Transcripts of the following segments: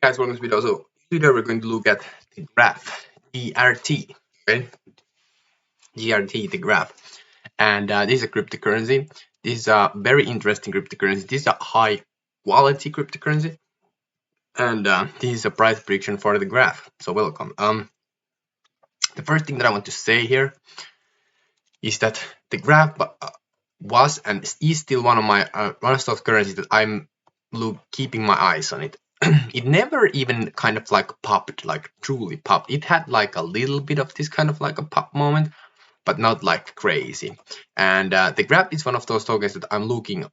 Guys, welcome to this video. So today we're going to look at the graph, GRT. Okay, GRT, the graph, and this is a cryptocurrency. This is a very interesting cryptocurrency. This is a high quality cryptocurrency, and this is a price prediction for the graph. So welcome. The first thing that I want to say here is that the graph was and is still one of those currencies that I'm keeping my eyes on it. It never even kind of like popped, like truly popped. It had like a little bit of this kind of like a pop moment, but not like crazy. And the graph is one of those tokens that I'm looking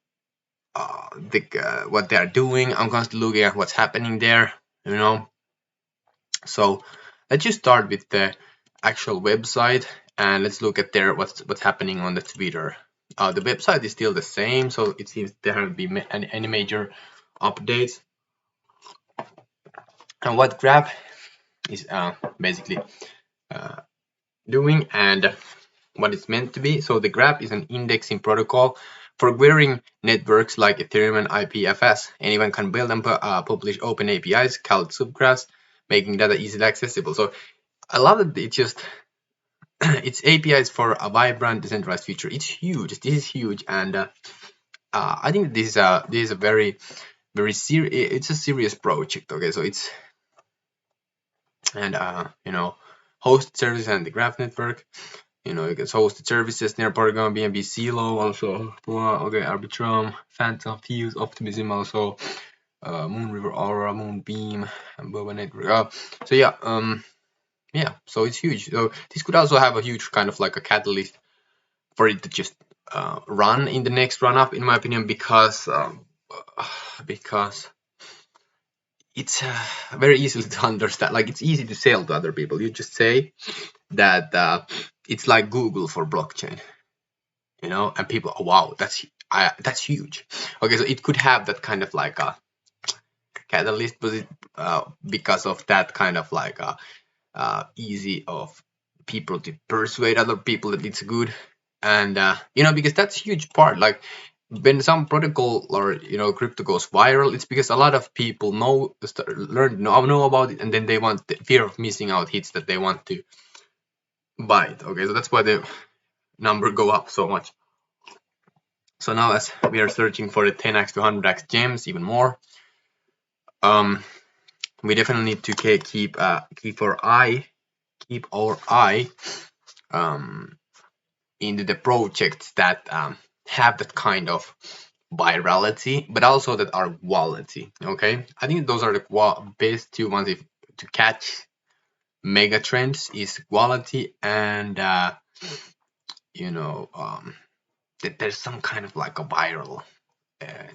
what they are doing. I'm constantly looking at what's happening there, you know. So let's just start with the actual website and let's look at there what's happening on the Twitter. The website is still the same, so it seems there haven't been any major updates. And what graph is basically doing and what it's meant to be. So the graph is an indexing protocol for querying networks like Ethereum and IPFS. Anyone can build and publish open APIs called subgraphs, making data easily accessible. So I love that it's just it's APIs for a vibrant decentralized future. It's huge. This is huge, and I think this is a very serious. It's a serious project. Okay, so it's and you know, hosted services and the graph network. You know, it gets hosted services near Polygon, BNB, CeeLo, also okay, Arbitrum, Phantom, Fuse, Optimism, also Moonriver, Aura, Moonbeam, and Boba Network. So yeah, yeah, so it's huge. So this could also have a huge kind of like a catalyst for it to just run in the next run up, in my opinion, because it's very easy to understand. Like, it's easy to sell to other people. You just say that it's like Google for blockchain, you know, and people, oh, wow, that's huge. Okay, so it could have that kind of like a catalyst, because of that kind of like easy of people to persuade other people that it's good, and you know, because that's a huge part. Like, when some protocol or, you know, crypto goes viral, it's because a lot of people know about it, and then they want the fear of missing out hits that they want to buy it. Okay, so that's why the number go up so much. So now, as we are searching for the 10x to 100x gems even more, we definitely need to keep our eye into the projects that have that kind of virality, but also that are quality. Okay, I think those are the best two ones to catch mega trends is quality and you know, that there's some kind of like a viral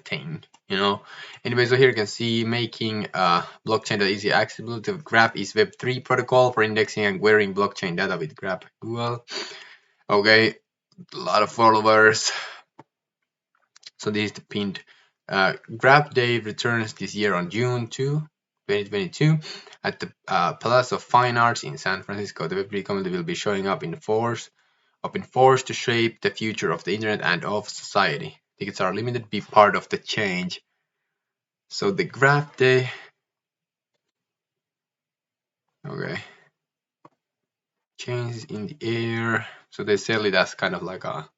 thing, you know. Anyway, so here you can see making blockchain that easy accessible. The graph is Web3 protocol for indexing and querying blockchain data with graph Google. Okay, a lot of followers. So this is the pinned graph day returns this year on June 2, 2022 at the Palace of Fine Arts in San Francisco. The Web3 community will be showing up in force to shape the future of the internet and of society. Tickets are limited, be part of the change. So the graph day, okay, changes in the air. So they sell it as kind of like a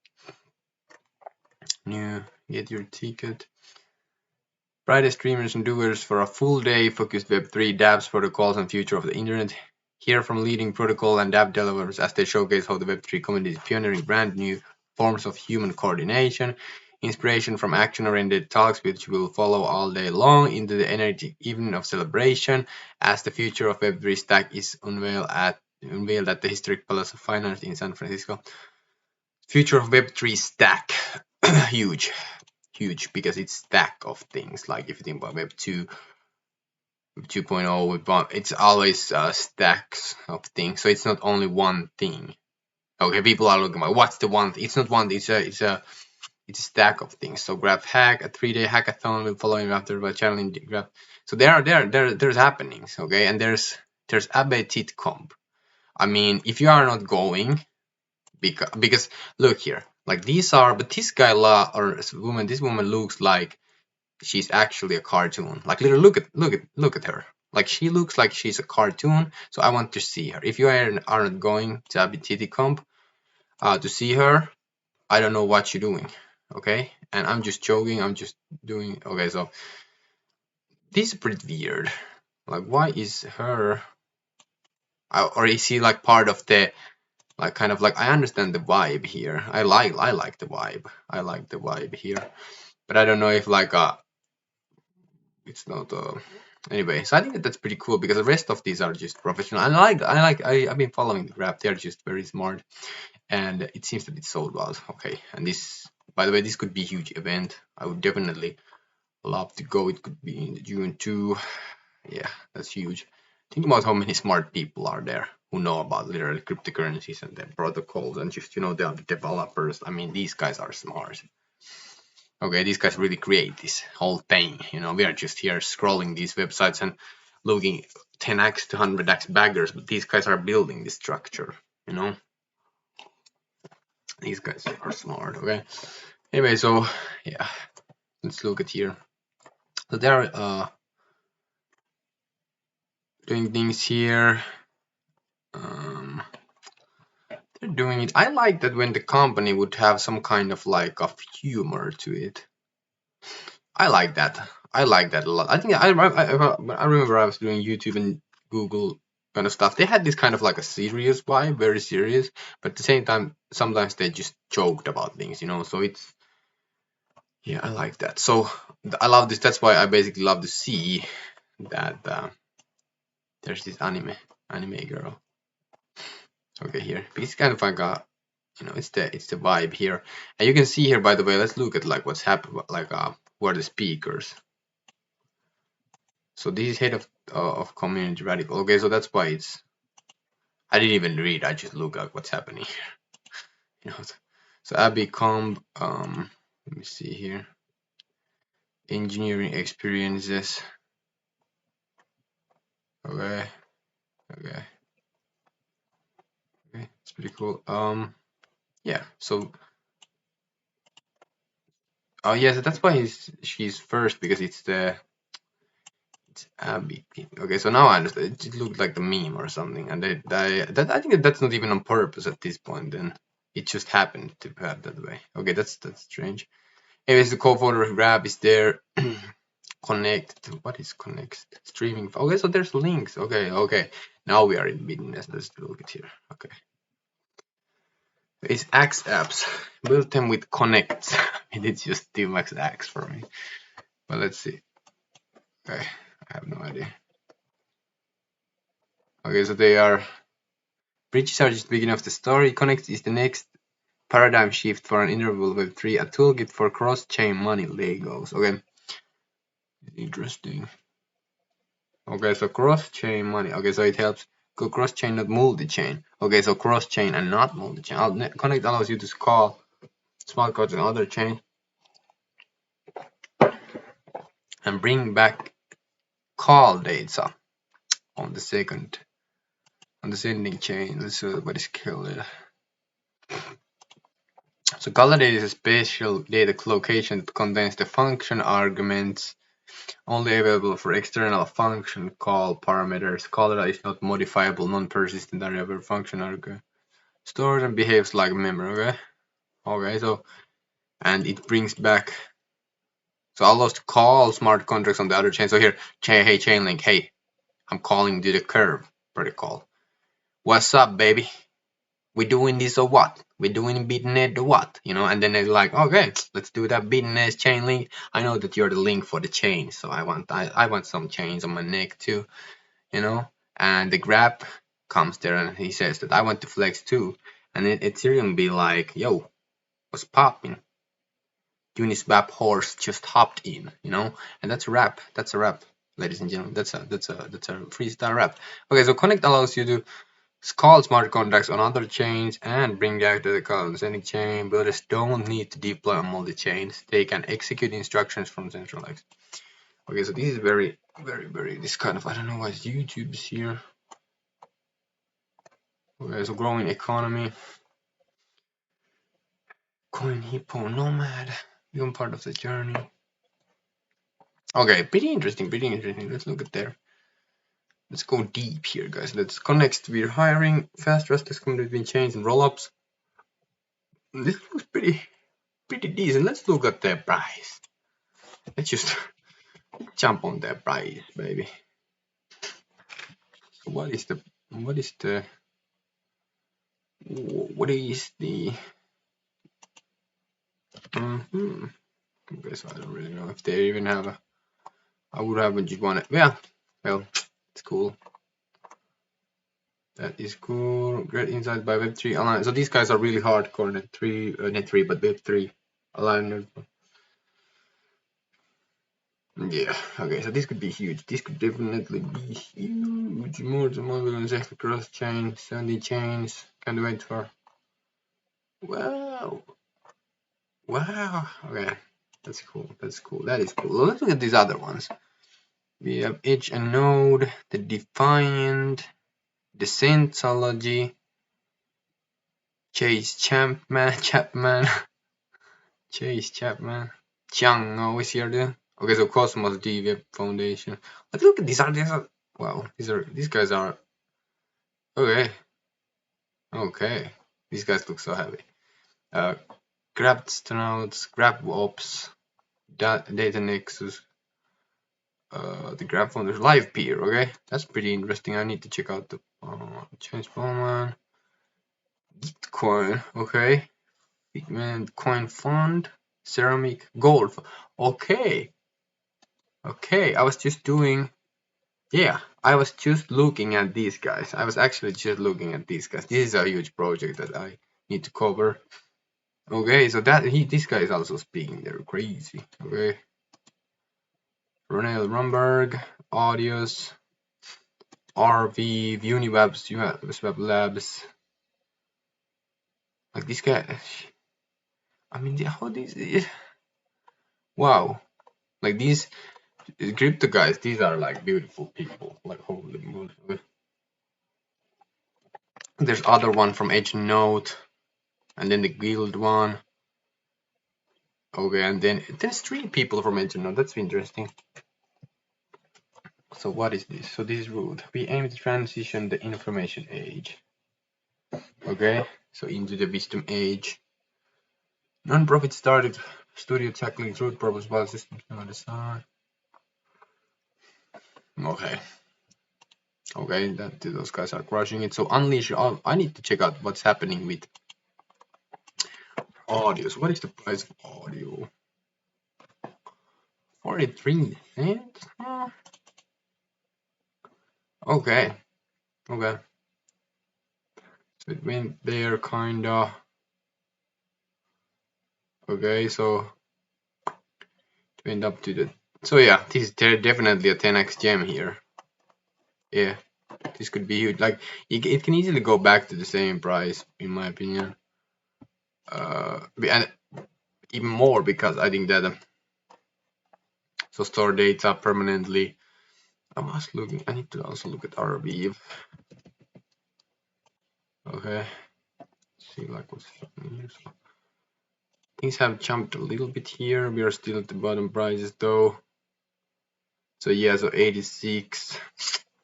new get your ticket. Friday streamers and doers for a full day focused Web3 dApps protocols and future of the internet. Hear from leading protocol and app developers as they showcase how the Web3 community is pioneering brand new forms of human coordination. Inspiration from action-oriented talks which will follow all day long into the energetic evening of celebration as the future of Web3 stack is unveiled at the historic Palace of Fine Arts in San Francisco. Future of Web3 stack, huge, because it's stack of things. Like, if you think about Web 2.0, it's always stacks of things. So it's not only one thing. Okay, people are looking at what's the one thing. It's not one thing. It's a stack of things. So graph hack, a 3-day hackathon will follow him after by channeling the graph. So there's happenings. Okay, and there's Abe Tit Comp. I mean, if you are not going, because look here, like these are, but this guy this woman looks like she's actually a cartoon. Like, literally, look at her. Like she looks like she's a cartoon, so I want to see her. If you aren't going to ABTT comp to see her, I don't know what you're doing. Okay, and I'm just joking. I'm just doing okay. So this is pretty weird. Like, why is her? Or is he like part of the like kind of like I understand the vibe here. I like the vibe. I like the vibe here, but I don't know if like it's not anyway. So I think that's pretty cool because the rest of these are just professional. And I've been following the graph. They're just very smart, and it seems that it's sold well. Okay, and this, by the way, this could be a huge event. I would definitely love to go. It could be in June too. Yeah, that's huge. Think about how many smart people are there who know about literally cryptocurrencies and their protocols and just, they are the developers. I mean, these guys are smart. Okay, these guys really create this whole thing. We are just here scrolling these websites and looking 10x to 100x baggers, but these guys are building this structure. These guys are smart, okay? Anyway, so yeah, let's look at here. So they're doing things here. They're doing it. I like that when the company would have some kind of like of humor to it. I like that. I like that a lot. I think I remember I was doing YouTube and Google kind of stuff. They had this kind of like a serious vibe, very serious, but at the same time, sometimes they just joked about things. So it's, yeah, I like that. So I love this. That's why I basically love to see that there's this anime girl. Okay, here it's kind of like a, it's the vibe here, and you can see here. By the way, let's look at like what's happened. Like who are the speakers? So this is head of community radical. Okay, so that's why it's. I didn't even read. I just look at what's happening here. So Abby Comb. Let me see here. Engineering experiences. Okay. Okay. Okay. It's pretty cool. Yeah. So. Oh yes, that's why she's first, because it's Abby. Okay, so now I understand. It looked like the meme or something, and I think that's not even on purpose at this point. Then it just happened to have that way. Okay, that's strange. Anyways, the co-founder Grab is there. Connect. What is connect? Streaming. Okay, so there's links. Okay. Now we are in business. Let's look at here. Okay. It's X apps. Build them with connects. It's just too much X for me. But let's see. Okay, I have no idea. Okay, so they are. Bridges are just beginning of the story. Connect is the next paradigm shift for an interval Web3, a toolkit for cross-chain money Legos. Okay, interesting. Okay, so cross-chain money. Okay, so it helps go cross-chain, not multi-chain. Okay, so cross-chain and not multi-chain. Connect allows you to call smart contracts on other chain and bring back call data on the sending chain. Let's see what is killed. So caller data is a special data location that contains the function arguments only available for external function call parameters. Caller is not modifiable, non-persistent variable function argument. Stores and behaves like memory. Okay, so and it brings back. So allows to call smart contracts on the other chain. So here, hey Chainlink, hey, I'm calling to the curve protocol. What's up, baby? We doing this or what? We doing bitnet or what? And then they're like, okay, let's do that bitnet chain link. I know that you're the link for the chain, so I want some chains on my neck too, And the grab comes there and he says that I want to flex too, and Ethereum be like, yo, what's popping? Uniswap horse just hopped in, and that's a wrap. That's a wrap, ladies and gentlemen. That's a freestyle wrap. Okay, so Connect allows you to call smart contracts on other chains and bring back to the consenting chain. Builders don't need to deploy on multi-chains. They can execute instructions from centralized. Okay, so this is very, very, very, this kind of, I don't know why YouTube's here. Okay, so growing economy. Coin Hippo Nomad. Become part of the journey. Okay, pretty interesting. Let's look at there. Let's go deep here, guys. Let's connect. We're hiring fast restless community between chains and rollups. This looks pretty decent. Let's look at the price. Let's just jump on the price, baby. So what is the what is the okay, so I don't really know if they even have a. I would have just one. Yeah, well, it's cool. That is cool. Great insight by Web3 Align. So these guys are really hardcore Net3, but Web3 aligned. Yeah, okay, so this could be huge. This could definitely be huge. More than 1 billion exactly cross chain, 70 chains. Can't wait for. Wow. Wow. Okay. That's cool. That's cool. That is cool. Let's look at these other ones. We have Edge and Node, the Defiant, the Syntology, Chase Chapman, Chase Chapman, Chang always here there. Okay, so Cosmos D Web Foundation. Let's look at these are wow, these guys are okay. Okay. These guys look so heavy. Grab Astronauts, Grab Ops, Data Nexus, the Grab Founders Live Peer, okay? That's pretty interesting. I need to check out the Change Bowman. Bitcoin, okay. Pigment Coin Fund, Ceramic Gold. Okay. Okay, I was just doing. Yeah, I was just looking at these guys. I was actually just looking at these guys. This is a huge project that I need to cover. Okay, so this guy is also speaking. They're crazy. Okay. Ronald Rumberg, Audios, RV, Uniwebs, Web Labs. Like this guy. I mean, how these. Wow. Like these crypto guys, these are like beautiful people. Like holy moly. There's other one from Edge Note, and then the Guild one. Okay, and then there's 3 people from Edge Note. That's interesting. So what is this? So this is root. We aim to transition the information age. Okay, so into the wisdom age. Non-profit started studio tackling root purpose file systems on the side. Okay. Okay, those guys are crushing it. So unleash. I need to check out what's happening with audio. So what is the price of audio? 43 cents. Okay. Okay. So it went there, kinda. Okay, so it went up to the. So yeah, this is definitely a 10x gem here. Yeah, this could be huge. Like it can easily go back to the same price, in my opinion. And even more because I think that so store data permanently. I need to also look at RV. Okay, see like what's happening here. So things have jumped a little bit here. We are still at the bottom prices though. So yeah, so 86.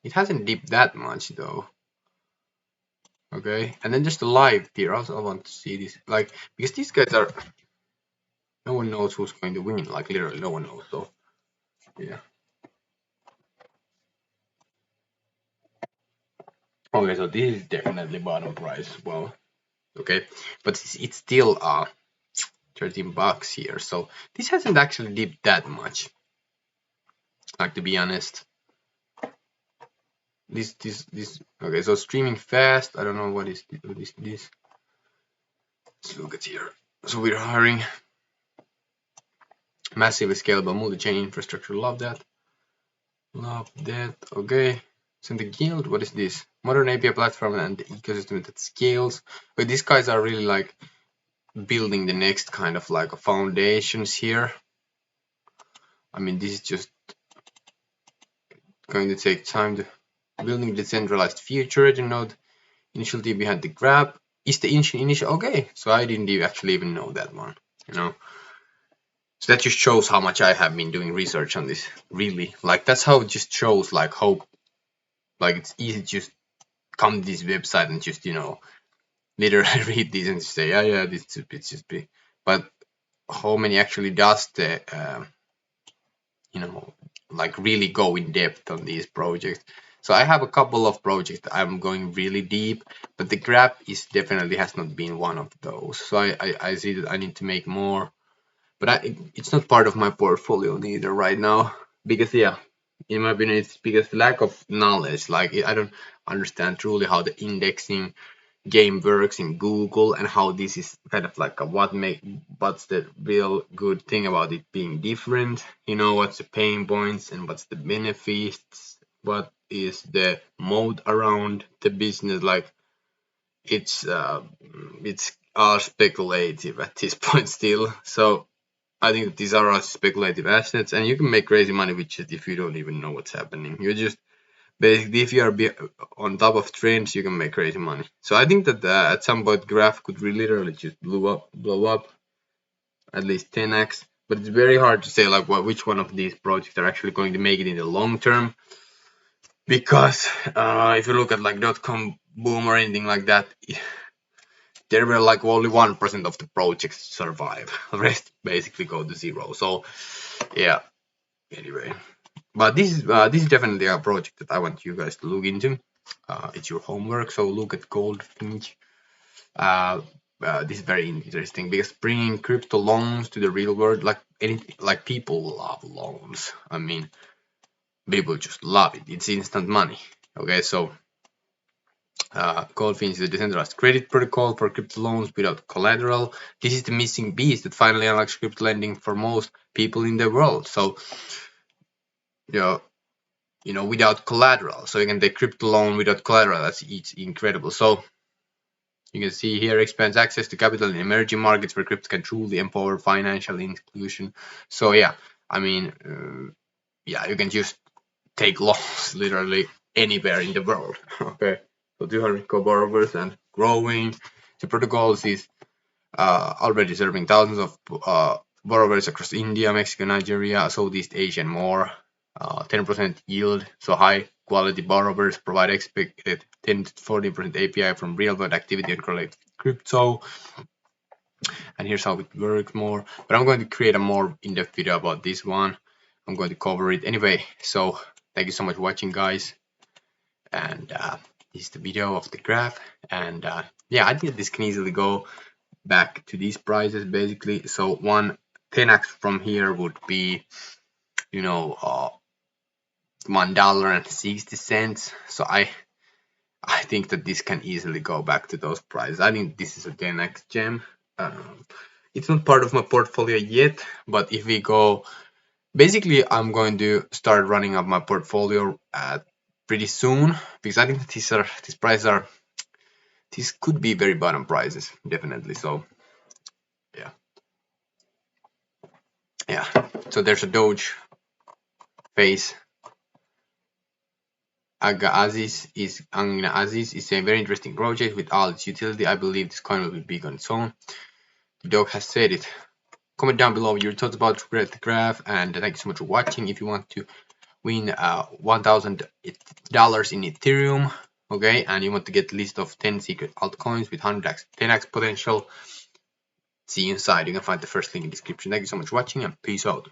It hasn't dipped that much though. Okay, and then just the live here. Also, I want to see this, like, because these guys are. No one knows who's going to win. Like literally, no one knows. So yeah. Okay, so this is definitely bottom price. Well, okay, but it's still 13 bucks here. So this hasn't actually dipped that much. Like to be honest. This okay, so streaming fast. I don't know what is this. Let's look at here. So we're hiring massively scalable multi-chain infrastructure. Love that. Love that. Okay. So in the guild, what is this? Modern API platform and the ecosystem that scales. But these guys are really like building the next kind of like foundations here. I mean, this is just going to take time to building decentralized future. You know, the initial team behind the grab is the initial. Okay, so I didn't actually even know that one. You know, so that just shows how much I have been doing research on this. Really, like that's how it just shows like how Like it's easy to just come to this website and just literally read this and just say, yeah, this it's just be. But how many actually does the like really go in depth on these projects? So I have a couple of projects that I'm going really deep, but the graph is definitely has not been one of those. So I see that I need to make more, but it's not part of my portfolio neither right now, because yeah, in my opinion, it's because lack of knowledge. Like I don't understand truly how the indexing game works in Google and how this is kind of like what's the real good thing about it being different. What's the pain points and what's the benefits, what is the mode around the business. Like it's all speculative at this point still. So I think these are all speculative assets, and you can make crazy money with it if you don't even know what's happening. You just basically, if you are on top of trends, you can make crazy money. So I think that at some point, graph could literally just blow up at least 10x. But it's very hard to say like which one of these projects are actually going to make it in the long term, because if you look at like .com boom or anything like that, there were like only 1% of the projects survive. The rest basically go to zero. So yeah. Anyway. But this is definitely a project that I want you guys to look into. It's your homework, so look at Goldfinch. This is very interesting because bringing crypto loans to the real world, like people love loans. I mean, people just love it. It's instant money. Okay, so Goldfinch is a decentralized credit protocol for crypto loans without collateral. This is the missing piece that finally unlocks crypto lending for most people in the world. So, without collateral. So you can take crypto loan without collateral. It's incredible. So you can see here expands access to capital in emerging markets where crypto can truly empower financial inclusion. So yeah, I mean, you can just take loans literally anywhere in the world. Okay, so 200 co-borrowers and growing. The protocols is already serving thousands of borrowers across India, Mexico, Nigeria, Southeast Asia, and more. 10% yield, so high quality borrowers provide expected 10 to 40% API from real world activity and collect crypto. And here's how it works more. But I'm going to create a more in-depth video about this one. I'm going to cover it anyway. So thank you so much for watching, guys. And this is the video of the graph. And yeah, I think this can easily go back to these prices basically. So 10x from here would be $1.60. So I think that this can easily go back to those prices. I think this is a 10x gem. It's not part of my portfolio yet, but if we go, basically I'm going to start running up my portfolio pretty soon, because I think that these prices these could be very bottom prices, definitely. So yeah, so there's a Doge face. Angina Aziz is a very interesting project with all its utility. I believe this coin will be big on its own. The dog has said it. Comment down below your thoughts about the graph, and thank you so much for watching. If you want to win $1,000 in Ethereum, okay, and you want to get a list of 10 secret altcoins with 100x, 10x potential, see you inside. You can find the first link in the description. Thank you so much for watching, and peace out.